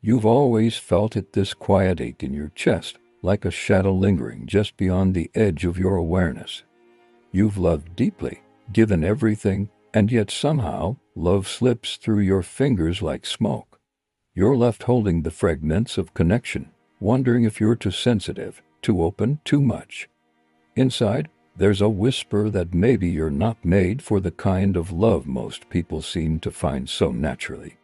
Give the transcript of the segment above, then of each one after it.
You've always felt it, this quiet ache in your chest, like a shadow lingering just beyond the edge of your awareness. You've loved deeply, given everything, and yet somehow, love slips through your fingers like smoke. You're left holding the fragments of connection, wondering if you're too sensitive, too open, too much. Inside, there's a whisper that maybe you're not made for the kind of love most people seem to find so naturally.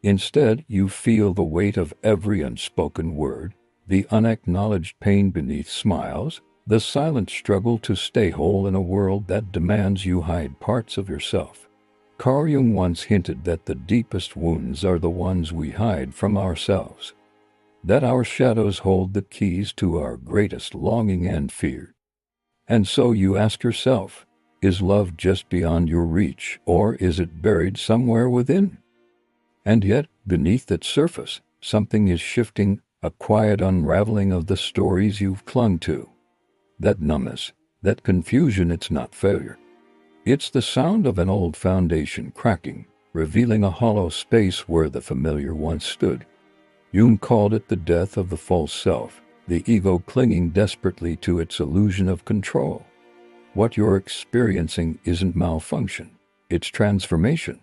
Instead, you feel the weight of every unspoken word, the unacknowledged pain beneath smiles, the silent struggle to stay whole in a world that demands you hide parts of yourself. Carl Jung once hinted that the deepest wounds are the ones we hide from ourselves. That our shadows hold the keys to our greatest longing and fear. And so you ask yourself, is love just beyond your reach, or is it buried somewhere within? And yet, beneath its surface, something is shifting, a quiet unraveling of the stories you've clung to. That numbness, that confusion, it's not failure. It's the sound of an old foundation cracking, revealing a hollow space where the familiar once stood. Jung called it the death of the false self, the ego clinging desperately to its illusion of control. What you're experiencing isn't malfunction, it's transformation.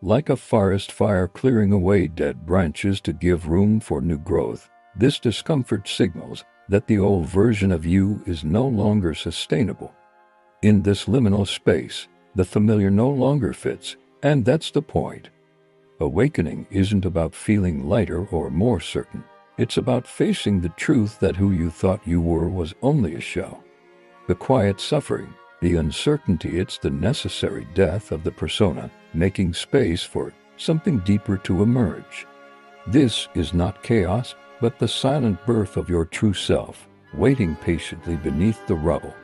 Like a forest fire clearing away dead branches to give room for new growth, this discomfort signals that the old version of you is no longer sustainable. In this liminal space, the familiar no longer fits, and that's the point. Awakening isn't about feeling lighter or more certain. It's about facing the truth that who you thought you were was only a shell. The quiet suffering, the uncertainty, it's the necessary death of the persona, making space for something deeper to emerge. This is not chaos, but the silent birth of your true self, waiting patiently beneath the rubble.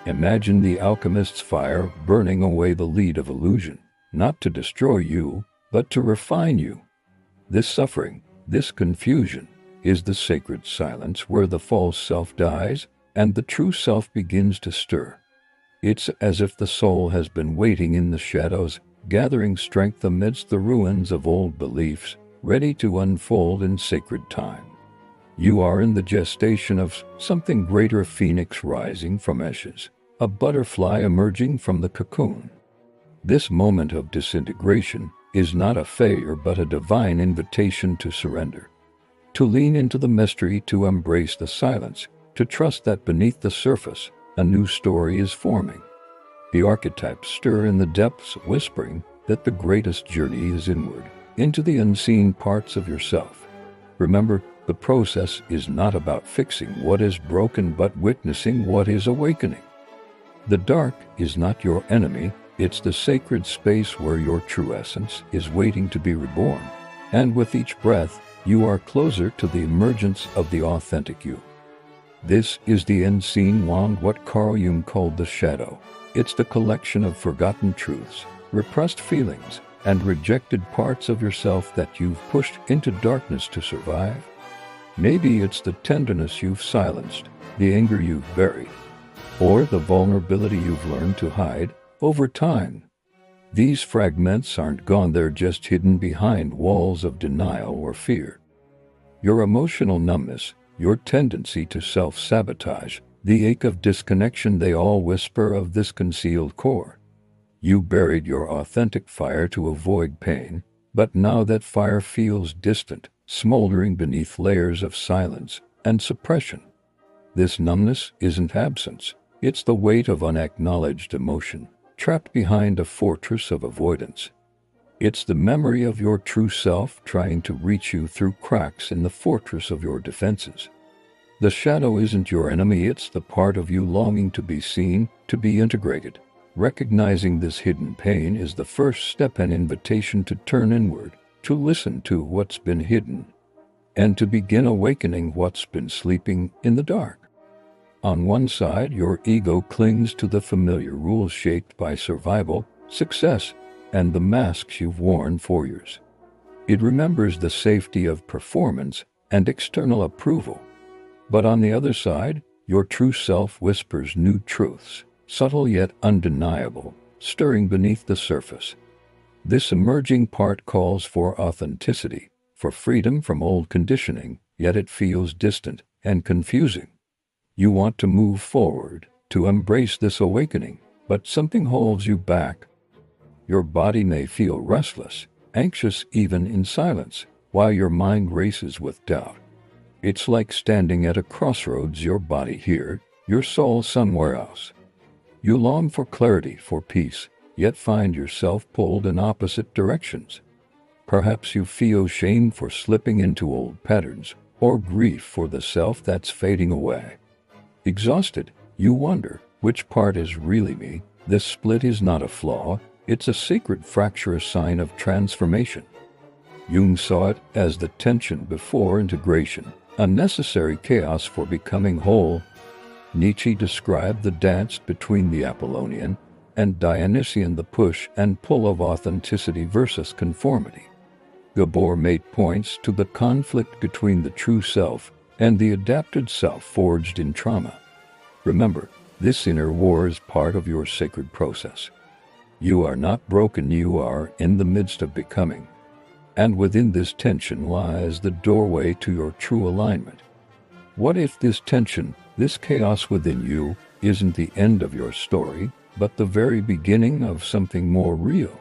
Imagine the alchemist's fire burning away the lead of illusion, not to destroy you, but to refine you. This suffering, this confusion, is the sacred silence where the false self dies and the true self begins to stir. It's as if the soul has been waiting in the shadows, gathering strength amidst the ruins of old beliefs, ready to unfold in sacred time. You are in the gestation of something greater, a phoenix rising from ashes, a butterfly emerging from the cocoon. This moment of disintegration is not a failure but a divine invitation to surrender. To lean into the mystery, to embrace the silence, to trust that beneath the surface, a new story is forming. The archetypes stir in the depths, whispering that the greatest journey is inward, into the unseen parts of yourself. Remember, the process is not about fixing what is broken but witnessing what is awakening. The dark is not your enemy, it's the sacred space where your true essence is waiting to be reborn. And with each breath, you are closer to the emergence of the authentic you. This is the unseen wand, what Carl Jung called the shadow. It's the collection of forgotten truths, repressed feelings, and rejected parts of yourself that you've pushed into darkness to survive. Maybe it's the tenderness you've silenced, the anger you've buried, or the vulnerability you've learned to hide over time. These fragments aren't gone, they're just hidden behind walls of denial or fear. Your emotional numbness, your tendency to self-sabotage, the ache of disconnection, they all whisper of this concealed core. You buried your authentic fire to avoid pain, but now that fire feels distant, smoldering beneath layers of silence and suppression. This numbness isn't absence, it's the weight of unacknowledged emotion, trapped behind a fortress of avoidance. It's the memory of your true self trying to reach you through cracks in the fortress of your defenses. The shadow isn't your enemy, it's the part of you longing to be seen, to be integrated. Recognizing this hidden pain is the first step, an invitation to turn inward, to listen to what's been hidden, and to begin awakening what's been sleeping in the dark. On one side, your ego clings to the familiar rules shaped by survival, success, and the masks you've worn for years. It remembers the safety of performance and external approval. But on the other side, your true self whispers new truths, subtle yet undeniable, stirring beneath the surface. This emerging part calls for authenticity, for freedom from old conditioning, yet it feels distant and confusing. You want to move forward, to embrace this awakening, but something holds you back. Your body may feel restless, anxious even in silence, while your mind races with doubt. It's like standing at a crossroads, your body here, your soul somewhere else. You long for clarity, for peace, yet find yourself pulled in opposite directions. Perhaps you feel shame for slipping into old patterns, or grief for the self that's fading away. Exhausted, you wonder, which part is really me? This split is not a flaw, it's a sacred fracture, a sign of transformation. Jung saw it as the tension before integration, a necessary chaos for becoming whole. Nietzsche described the dance between the Apollonian and Dionysian, the push and pull of authenticity versus conformity. Gabor made points to the conflict between the true self and the adapted self forged in trauma. Remember, this inner war is part of your sacred process. You are not broken, you are in the midst of becoming. And within this tension lies the doorway to your true alignment. What if this tension, this chaos within you, isn't the end of your story, but the very beginning of something more real?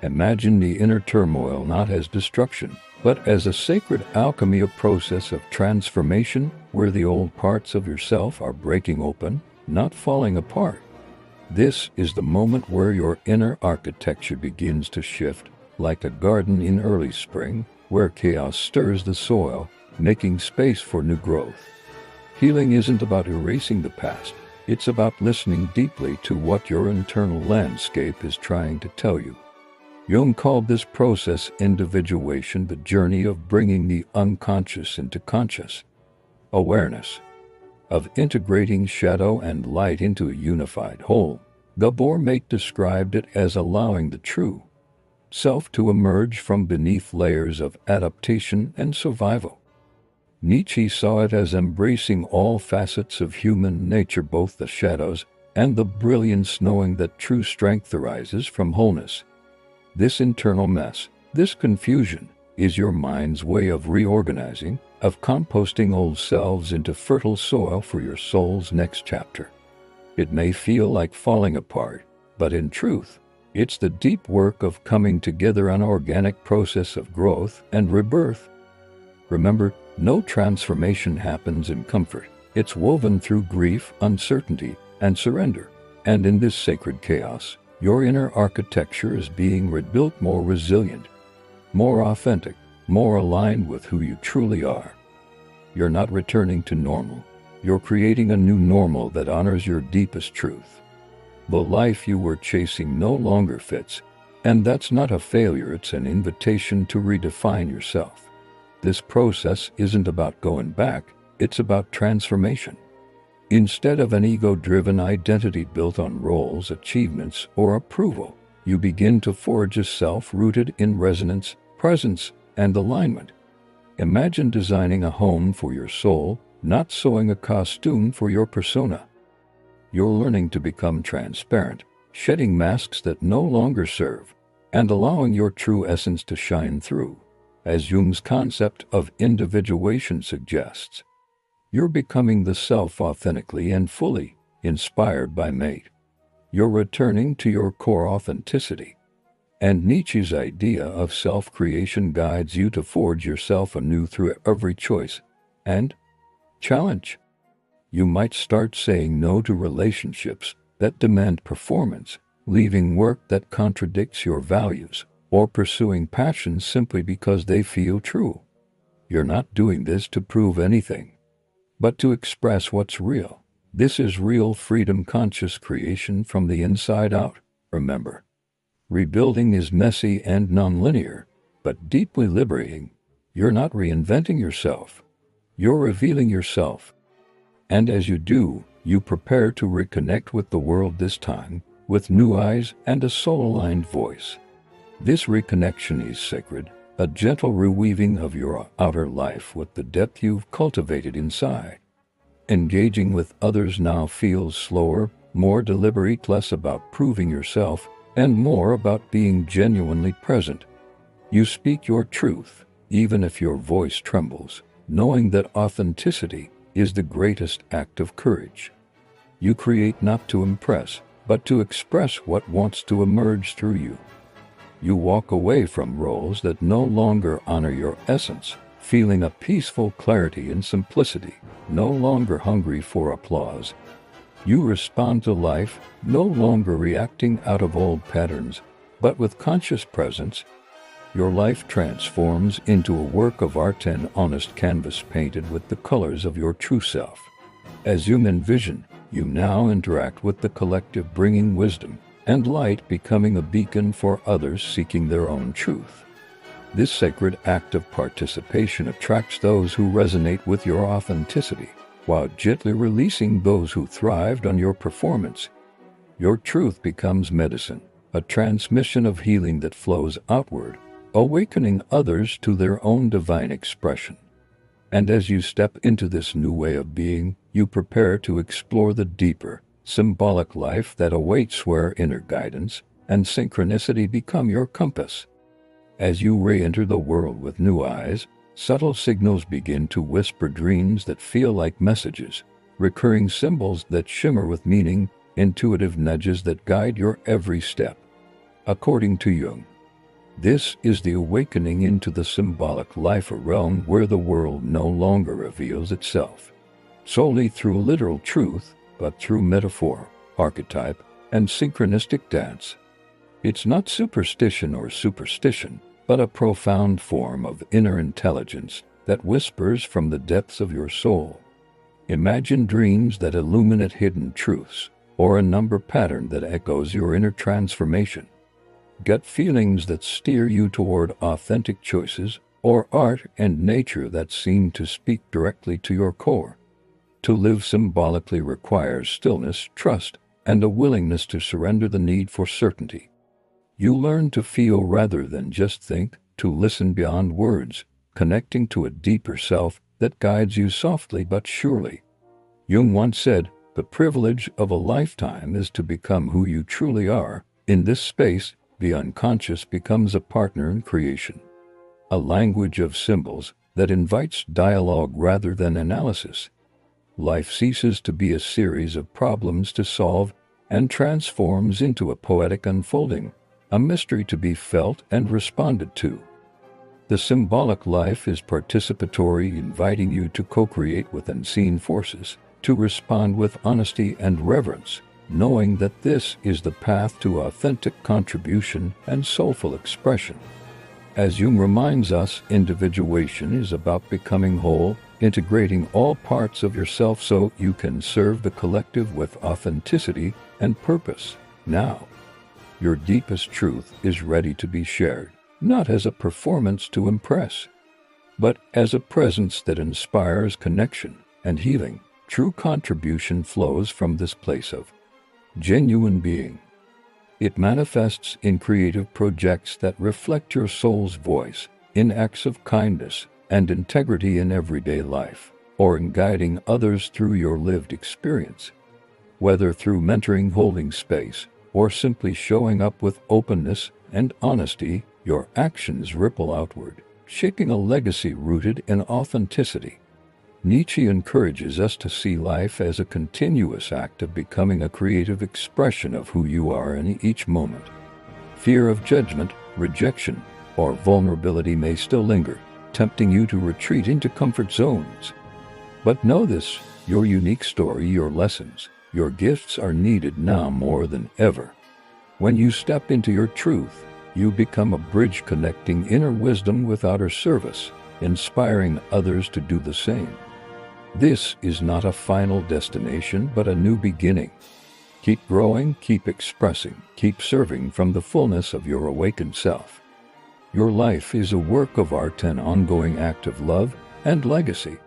Imagine the inner turmoil not as destruction, but as a sacred alchemy, a process of transformation where the old parts of yourself are breaking open, not falling apart. This is the moment where your inner architecture begins to shift, like a garden in early spring, where chaos stirs the soil, making space for new growth. Healing isn't about erasing the past, it's about listening deeply to what your internal landscape is trying to tell you. Jung called this process individuation, the journey of bringing the unconscious into conscious awareness, of integrating shadow and light into a unified whole. Gabor Mate described it as allowing the true self to emerge from beneath layers of adaptation and survival. Nietzsche saw it as embracing all facets of human nature, both the shadows and the brilliance, knowing that true strength arises from wholeness. This internal mess, this confusion, is your mind's way of reorganizing, of composting old selves into fertile soil for your soul's next chapter. It may feel like falling apart, but in truth, it's the deep work of coming together, an organic process of growth and rebirth. Remember, no transformation happens in comfort. It's woven through grief, uncertainty, and surrender. And in this sacred chaos, your inner architecture is being rebuilt, more resilient, more authentic, more aligned with who you truly are. You're not returning to normal. You're creating a new normal that honors your deepest truth. The life you were chasing no longer fits, and that's not a failure, it's an invitation to redefine yourself. This process isn't about going back, it's about transformation. Instead of an ego-driven identity built on roles, achievements, or approval, you begin to forge a self rooted in resonance, presence, and alignment. Imagine designing a home for your soul, not sewing a costume for your persona. You're learning to become transparent, shedding masks that no longer serve, and allowing your true essence to shine through. As Jung's concept of individuation suggests, you're becoming the self authentically and fully, inspired by Mate. You're returning to your core authenticity. And Nietzsche's idea of self-creation guides you to forge yourself anew through every choice and challenge. You might start saying no to relationships that demand performance, leaving work that contradicts your values, or pursuing passions simply because they feel true. You're not doing this to prove anything, but to express what's real. This is real freedom, conscious creation from the inside out. Remember, rebuilding is messy and nonlinear, but deeply liberating. You're not reinventing yourself. You're revealing yourself. And as you do, you prepare to reconnect with the world, this time with new eyes and a soul-aligned voice. This reconnection is sacred, a gentle reweaving of your outer life with the depth you've cultivated inside. Engaging with others now feels slower, more deliberate, less about proving yourself, and more about being genuinely present. You speak your truth, even if your voice trembles, knowing that authenticity is the greatest act of courage. You create not to impress, but to express what wants to emerge through you. You walk away from roles that no longer honor your essence, feeling a peaceful clarity and simplicity, no longer hungry for applause. You respond to life, no longer reacting out of old patterns, but with conscious presence. Your life transforms into a work of art, an honest canvas painted with the colors of your true self. As you envision, you now interact with the collective, bringing wisdom and light, becoming a beacon for others seeking their own truth. This sacred act of participation attracts those who resonate with your authenticity, while gently releasing those who thrived on your performance. Your truth becomes medicine, a transmission of healing that flows outward, awakening others to their own divine expression. And as you step into this new way of being, you prepare to explore the deeper, symbolic life that awaits, where inner guidance and synchronicity become your compass. As you re-enter the world with new eyes, subtle signals begin to whisper, dreams that feel like messages, recurring symbols that shimmer with meaning, intuitive nudges that guide your every step. According to Jung, this is the awakening into the symbolic life, a realm where the world no longer reveals itself solely through literal truth, but through metaphor, archetype, and synchronistic dance. It's not superstition, but a profound form of inner intelligence that whispers from the depths of your soul. Imagine dreams that illuminate hidden truths, or a number pattern that echoes your inner transformation. Gut feelings that steer you toward authentic choices, or art and nature that seem to speak directly to your core. To live symbolically requires stillness, trust, and a willingness to surrender the need for certainty. You learn to feel rather than just think, to listen beyond words, connecting to a deeper self that guides you softly but surely. Jung once said, "The privilege of a lifetime is to become who you truly are." In this space, the unconscious becomes a partner in creation, a language of symbols that invites dialogue rather than analysis. Life ceases to be a series of problems to solve and transforms into a poetic unfolding, a mystery to be felt and responded to. The symbolic life is participatory, inviting you to co-create with unseen forces, to respond with honesty and reverence, knowing that this is the path to authentic contribution and soulful expression. As Jung reminds us, individuation is about becoming whole, integrating all parts of yourself so you can serve the collective with authenticity and purpose. Now, your deepest truth is ready to be shared, not as a performance to impress, but as a presence that inspires connection and healing. True contribution flows from this place of genuine being. It manifests in creative projects that reflect your soul's voice, in acts of kindness and integrity in everyday life, or in guiding others through your lived experience. Whether through mentoring, holding space, or simply showing up with openness and honesty, your actions ripple outward, shaping a legacy rooted in authenticity. Nietzsche encourages us to see life as a continuous act of becoming, a creative expression of who you are in each moment. Fear of judgment, rejection, or vulnerability may still linger, tempting you to retreat into comfort zones. But know this, your unique story, your lessons, your gifts are needed now more than ever. When you step into your truth, you become a bridge connecting inner wisdom with outer service, inspiring others to do the same. This is not a final destination, but a new beginning. Keep growing, keep expressing, keep serving from the fullness of your awakened self. Your life is a work of art, an ongoing act of love and legacy.